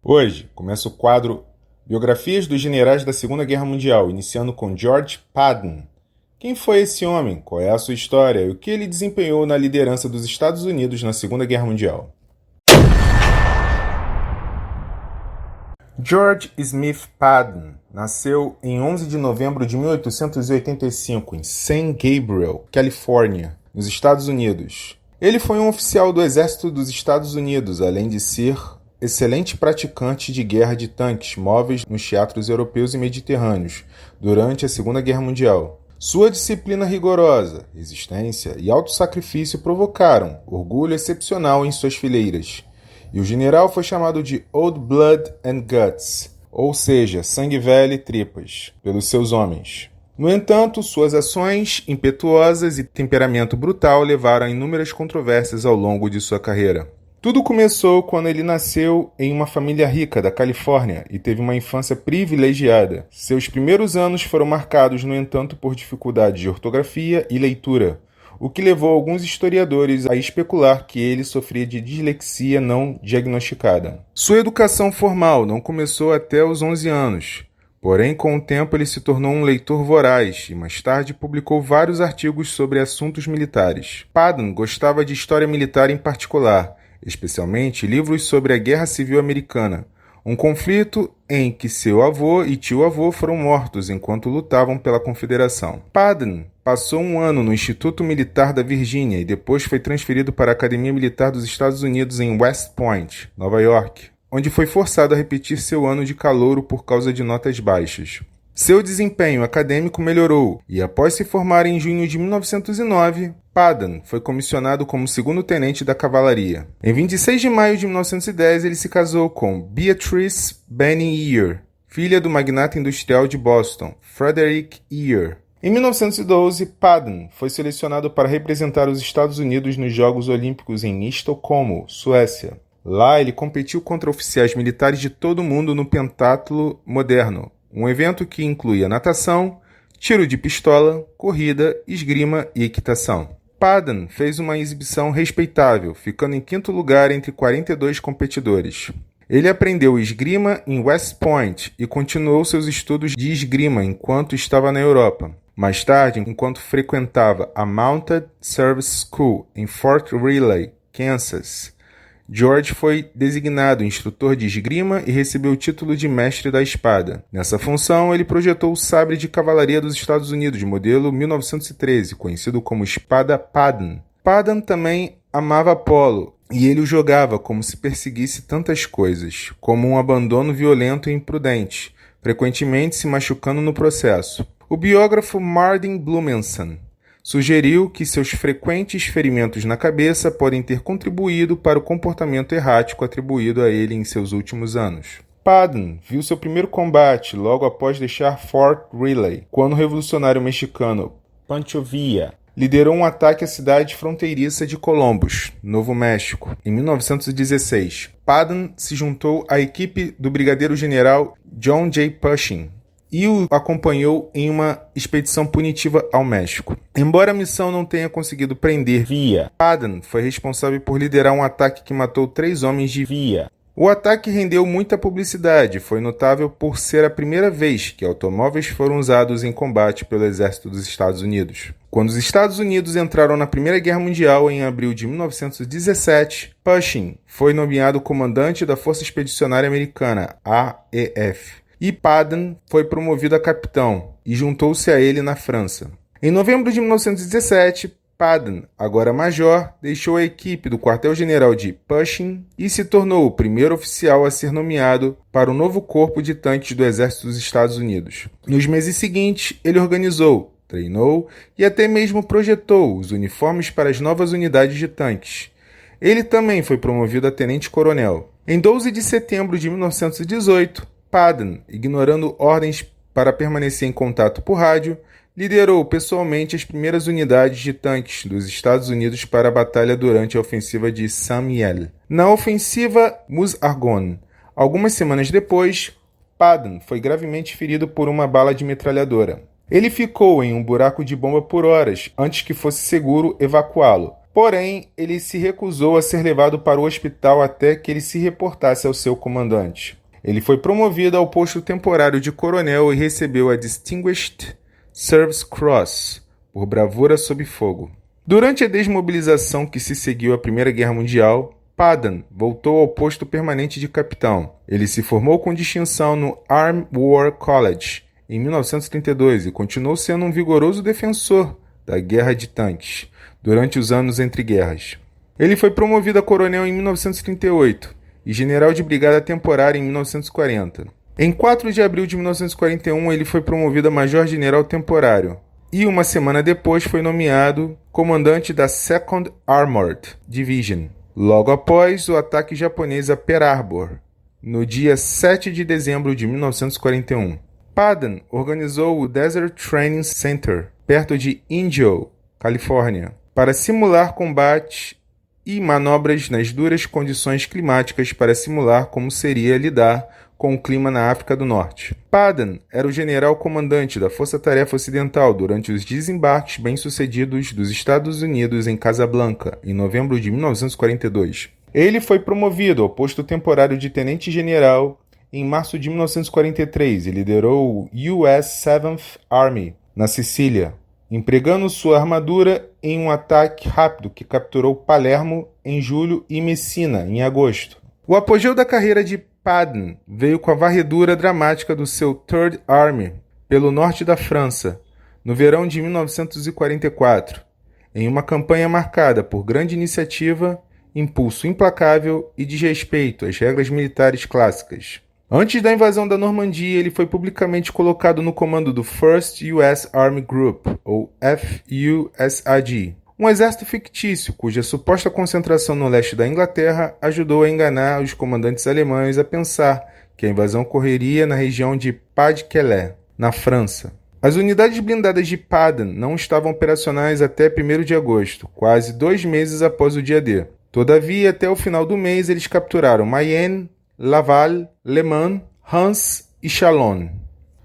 Hoje, começa o quadro Biografias dos Generais da Segunda Guerra Mundial, iniciando com George Patton. Quem foi esse homem? Qual é a sua história e o que ele desempenhou na liderança dos Estados Unidos na Segunda Guerra Mundial? George Smith Patton nasceu em 11 de novembro de 1885 em San Gabriel, Califórnia, nos Estados Unidos. Ele foi um oficial do Exército dos Estados Unidos, além de ser excelente praticante de guerra de tanques móveis nos teatros europeus e mediterrâneos durante a Segunda Guerra Mundial. Sua disciplina rigorosa, resistência e autossacrifício provocaram orgulho excepcional em suas fileiras, e o general foi chamado de Old Blood and Guts, ou seja, sangue velho e tripas, pelos seus homens. No entanto, suas ações impetuosas e temperamento brutal levaram a inúmeras controvérsias ao longo de sua carreira. Tudo começou quando ele nasceu em uma família rica da Califórnia e teve uma infância privilegiada. Seus primeiros anos foram marcados, no entanto, por dificuldades de ortografia e leitura, o que levou alguns historiadores a especular que ele sofria de dislexia não diagnosticada. Sua educação formal não começou até os 11 anos. Porém, com o tempo ele se tornou um leitor voraz e mais tarde publicou vários artigos sobre assuntos militares. Patton gostava de história militar em particular, especialmente livros sobre a Guerra Civil Americana, um conflito em que seu avô e tio-avô foram mortos enquanto lutavam pela Confederação. Patton passou um ano no Instituto Militar da Virgínia e depois foi transferido para a Academia Militar dos Estados Unidos em West Point, Nova York, onde foi forçado a repetir seu ano de calouro por causa de notas baixas. Seu desempenho acadêmico melhorou e, após se formar em junho de 1909, Patton foi comissionado como segundo-tenente da cavalaria. Em 26 de maio de 1910, ele se casou com Beatrice Benning Ear, filha do magnata industrial de Boston, Frederick Ear. Em 1912, Patton foi selecionado para representar os Estados Unidos nos Jogos Olímpicos em Estocolmo, Suécia. Lá, ele competiu contra oficiais militares de todo o mundo no pentatlo moderno, um evento que incluía natação, tiro de pistola, corrida, esgrima e equitação. Patton fez uma exibição respeitável, ficando em quinto lugar entre 42 competidores. Ele aprendeu esgrima em West Point e continuou seus estudos de esgrima enquanto estava na Europa. Mais tarde, enquanto frequentava a Mounted Service School em Fort Riley, Kansas, George foi designado instrutor de esgrima e recebeu o título de mestre da espada. Nessa função, ele projetou o sabre de cavalaria dos Estados Unidos, modelo 1913, conhecido como espada Patton. Patton também amava polo, e ele o jogava como se perseguisse tantas coisas, como um abandono violento e imprudente, frequentemente se machucando no processo. O biógrafo Martin Blumenson sugeriu que seus frequentes ferimentos na cabeça podem ter contribuído para o comportamento errático atribuído a ele em seus últimos anos. Patton viu seu primeiro combate logo após deixar Fort Riley, quando o revolucionário mexicano Pancho Villa liderou um ataque à cidade fronteiriça de Columbus, Novo México, em 1916. Patton se juntou à equipe do brigadeiro-general John J. Pershing e o acompanhou em uma expedição punitiva ao México. Embora a missão não tenha conseguido prender Villa, Patton foi responsável por liderar um ataque que matou 3 homens de Villa. O ataque rendeu muita publicidade e foi notável por ser a primeira vez que automóveis foram usados em combate pelo exército dos Estados Unidos. Quando os Estados Unidos entraram na Primeira Guerra Mundial em abril de 1917, Pershing foi nomeado comandante da Força Expedicionária Americana, AEF. E Patton foi promovido a capitão e juntou-se a ele na França. Em novembro de 1917, Patton, agora major, deixou a equipe do quartel-general de Pershing e se tornou o primeiro oficial a ser nomeado para o novo corpo de tanques do Exército dos Estados Unidos. Nos meses seguintes, ele organizou, treinou e até mesmo projetou os uniformes para as novas unidades de tanques. Ele também foi promovido a tenente-coronel. Em 12 de setembro de 1918, Patton, ignorando ordens para permanecer em contato por rádio, liderou pessoalmente as primeiras unidades de tanques dos Estados Unidos para a batalha durante a ofensiva de Saint-Mihiel. Na ofensiva Meuse-Argonne, algumas semanas depois, Patton foi gravemente ferido por uma bala de metralhadora. Ele ficou em um buraco de bomba por horas antes que fosse seguro evacuá-lo. Porém, ele se recusou a ser levado para o hospital até que ele se reportasse ao seu comandante. Ele foi promovido ao posto temporário de coronel e recebeu a Distinguished Service Cross por bravura sob fogo. Durante a desmobilização que se seguiu à Primeira Guerra Mundial, Padan voltou ao posto permanente de capitão. Ele se formou com distinção no Army War College em 1932 e continuou sendo um vigoroso defensor da guerra de tanques durante os anos entre guerras. Ele foi promovido a coronel em 1938 e general de brigada temporária em 1940. Em 4 de abril de 1941, ele foi promovido a major-general temporário e uma semana depois foi nomeado comandante da 2nd Armored Division, logo após o ataque japonês a Pearl Harbor, no dia 7 de dezembro de 1941. Padan organizou o Desert Training Center, perto de Indio, Califórnia, para simular combate e manobras nas duras condições climáticas para simular como seria lidar com o clima na África do Norte. Padan era o general-comandante da Força Tarefa Ocidental durante os desembarques bem-sucedidos dos Estados Unidos em Casablanca, em novembro de 1942. Ele foi promovido ao posto temporário de tenente-general em março de 1943 e liderou o US 7th Army na Sicília, empregando sua armadura em um ataque rápido que capturou Palermo em julho e Messina em agosto. O apogeu da carreira de Padan veio com a varredura dramática do seu Third Army pelo norte da França, no verão de 1944, em uma campanha marcada por grande iniciativa, impulso implacável e desrespeito às regras militares clássicas. Antes da invasão da Normandia, ele foi publicamente colocado no comando do First US Army Group, ou FUSAG, um exército fictício cuja suposta concentração no leste da Inglaterra ajudou a enganar os comandantes alemães a pensar que a invasão ocorreria na região de Pas-de-Calais, na França. As unidades blindadas de Padan não estavam operacionais até 1º de agosto, quase 2 meses após o dia D. Todavia, até o final do mês, eles capturaram Mayenne, Laval, Le Mans, Reims e Chalon.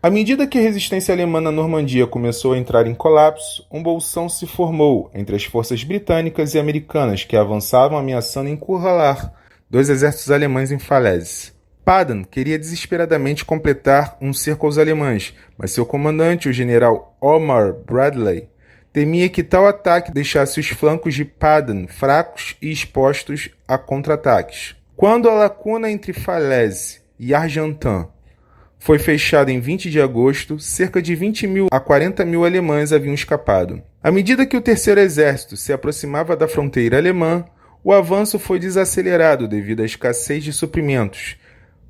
À medida que a resistência alemã na Normandia começou a entrar em colapso, um bolsão se formou entre as forças britânicas e americanas que avançavam ameaçando encurralar 2 exércitos alemães em Falaise. Padan queria desesperadamente completar um cerco aos alemães, mas seu comandante, o general Omar Bradley, temia que tal ataque deixasse os flancos de Padan fracos e expostos a contra-ataques. Quando a lacuna entre Falaise e Argentan foi fechada em 20 de agosto, cerca de 20.000 a 40.000 alemães haviam escapado. À medida que o Terceiro Exército se aproximava da fronteira alemã, o avanço foi desacelerado devido à escassez de suprimentos,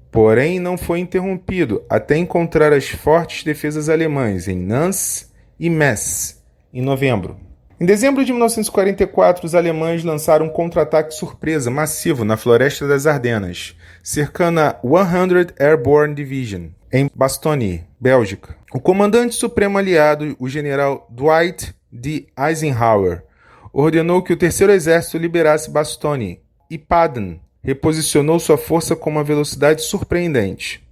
porém não foi interrompido até encontrar as fortes defesas alemãs em Nancy e Metz, em novembro. Em dezembro de 1944, os alemães lançaram um contra-ataque surpresa massivo na Floresta das Ardenas, cercando a 100th Airborne Division, em Bastogne, Bélgica. O comandante supremo aliado, o general Dwight D. Eisenhower, ordenou que o Terceiro Exército liberasse Bastogne e Padan reposicionou sua força com uma velocidade surpreendente.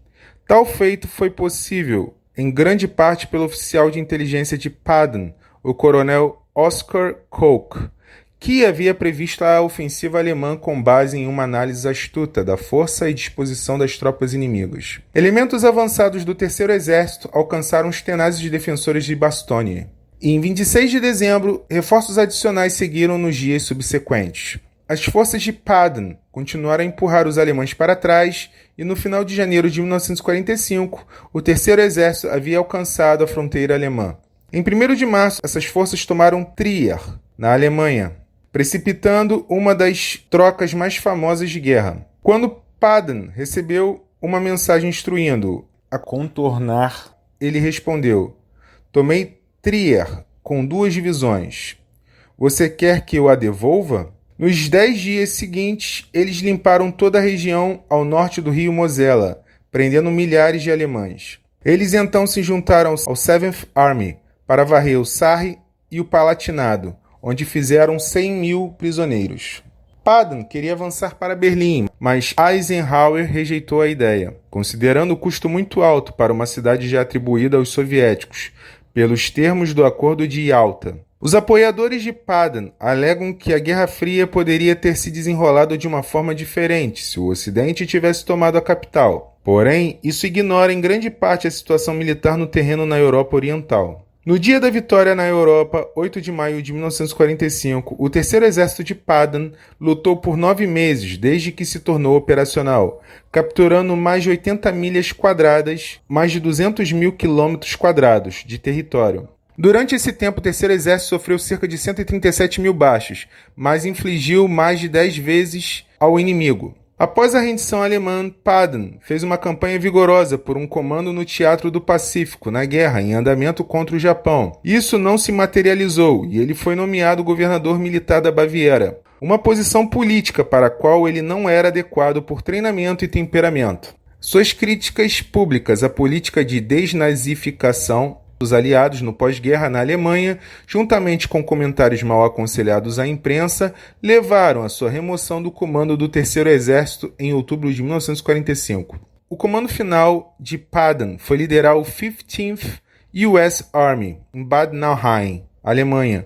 Tal feito foi possível, em grande parte, pelo oficial de inteligência de Padan, o coronel Oskar Koch, que havia previsto a ofensiva alemã com base em uma análise astuta da força e disposição das tropas inimigas. Elementos avançados do Terceiro Exército alcançaram os tenazes defensores de Bastogne. E em 26 de dezembro, reforços adicionais seguiram nos dias subsequentes. As forças de Padan continuaram a empurrar os alemães para trás e no final de janeiro de 1945, o Terceiro Exército havia alcançado a fronteira alemã. Em 1º de março, essas forças tomaram Trier, na Alemanha, precipitando uma das trocas mais famosas de guerra. Quando Padan recebeu uma mensagem instruindo-o a contornar, ele respondeu: "Tomei Trier com 2 divisões. Você quer que eu a devolva?" Nos 10 dias seguintes, eles limparam toda a região ao norte do rio Mosela, prendendo milhares de alemães. Eles então se juntaram ao 7th Army para varrer o Sarre e o Palatinado, onde fizeram 100.000 prisioneiros. Padan queria avançar para Berlim, mas Eisenhower rejeitou a ideia, considerando o custo muito alto para uma cidade já atribuída aos soviéticos, pelos termos do Acordo de Yalta. Os apoiadores de Paden alegam que a Guerra Fria poderia ter se desenrolado de uma forma diferente se o Ocidente tivesse tomado a capital. Porém, isso ignora em grande parte a situação militar no terreno na Europa Oriental. No dia da vitória na Europa, 8 de maio de 1945, o Terceiro Exército de Paden lutou por 9 meses desde que se tornou operacional, capturando mais de 80 milhas quadradas, mais de 200 mil quilômetros quadrados de território. Durante esse tempo, o Terceiro Exército sofreu cerca de 137 mil baixas, mas infligiu mais de 10 vezes ao inimigo. Após a rendição alemã, Paden fez uma campanha vigorosa por um comando no Teatro do Pacífico, na guerra em andamento contra o Japão. Isso não se materializou e ele foi nomeado governador militar da Baviera, uma posição política para a qual ele não era adequado por treinamento e temperamento. Suas críticas públicas à política de desnazificação dos aliados no pós-guerra na Alemanha, juntamente com comentários mal aconselhados à imprensa, levaram à sua remoção do comando do Terceiro Exército em outubro de 1945. O comando final de Paden foi liderar o 15th US Army, em Bad Nauheim, Alemanha,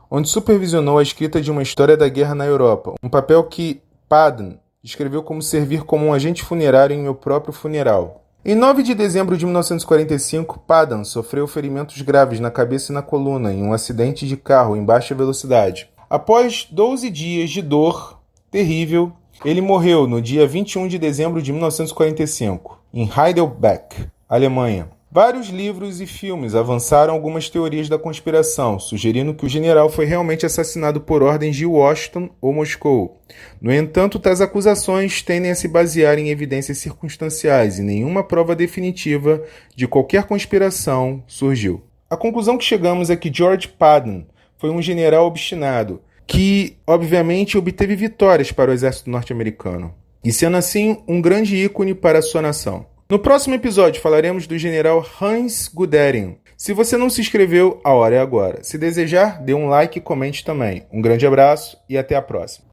onde supervisionou a escrita de uma história da guerra na Europa, um papel que Paden descreveu como servir como um agente funerário em meu próprio funeral. Em 9 de dezembro de 1945, Paden sofreu ferimentos graves na cabeça e na coluna em um acidente de carro em baixa velocidade. Após 12 dias de dor terrível, ele morreu no dia 21 de dezembro de 1945, em Heidelberg, Alemanha. Vários livros e filmes avançaram algumas teorias da conspiração, sugerindo que o general foi realmente assassinado por ordens de Washington ou Moscou. No entanto, tais acusações tendem a se basear em evidências circunstanciais e nenhuma prova definitiva de qualquer conspiração surgiu. A conclusão que chegamos é que George Paden foi um general obstinado, que, obviamente, obteve vitórias para o exército norte-americano, e sendo assim um grande ícone para a sua nação. No próximo episódio falaremos do general Hans Guderian. Se você não se inscreveu, a hora é agora. Se desejar, dê um like e comente também. Um grande abraço e até a próxima.